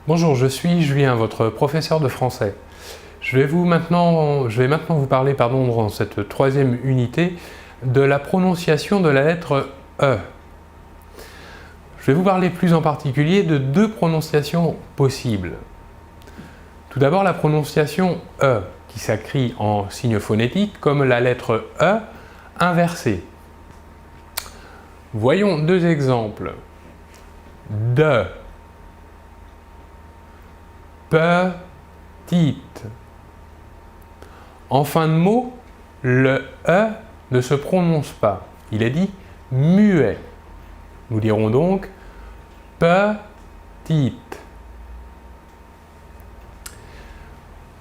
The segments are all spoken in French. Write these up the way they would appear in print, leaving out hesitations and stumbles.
Bonjour, je suis Julien, votre professeur de français. Je vais maintenant vous parler dans cette troisième unité de la prononciation de la lettre E. Je vais vous parler plus en particulier de deux prononciations possibles. Tout d'abord la prononciation E, qui s'écrit en signe phonétique comme la lettre E inversée. Voyons deux exemples. De, petite. En fin de mot, le E ne se prononce pas. Il est dit muet. Nous dirons donc petite.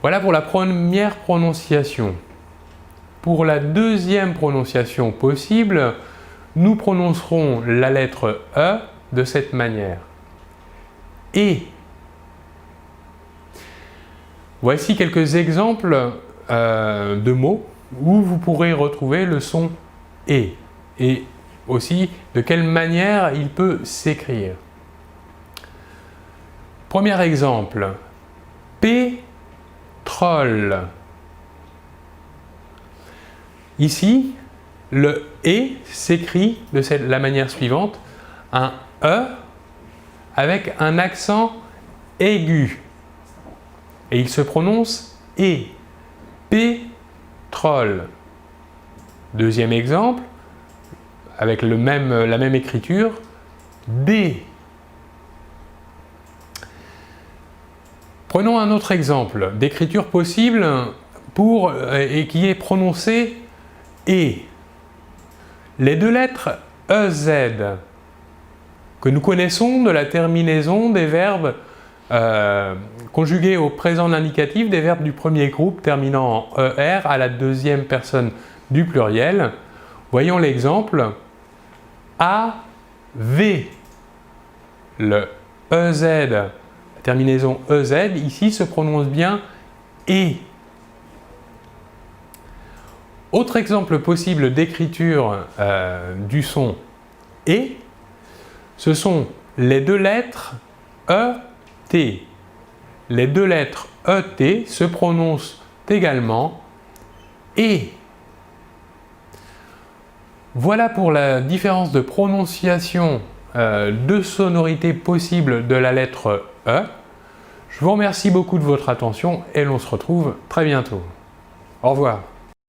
Voilà pour la première prononciation. Pour la deuxième prononciation possible, nous prononcerons la lettre E de cette manière. Et. Voici quelques exemples de mots où vous pourrez retrouver le son « et aussi de quelle manière il peut s'écrire. Premier exemple, pétrole. Ici, le « et » s'écrit de la manière suivante, un « e » avec un accent aigu. Et il se prononce « et ». Pétrole. Deuxième exemple, avec la même écriture, D. Prenons un autre exemple d'écriture possible et qui est prononcé « et ». Les deux lettres EZ que nous connaissons de la terminaison des verbes conjugués au présent de l'indicatif des verbes du premier groupe terminant en ER à la deuxième personne du pluriel. Voyons l'exemple. AV. Le EZ, la terminaison EZ, ici se prononce bien et. Autre exemple possible d'écriture du son et, ce sont les deux lettres ET. Les deux lettres ET se prononcent également et. Voilà pour la différence de prononciation de sonorité possible de la lettre E. Je vous remercie beaucoup de votre attention et l'on se retrouve très bientôt. Au revoir.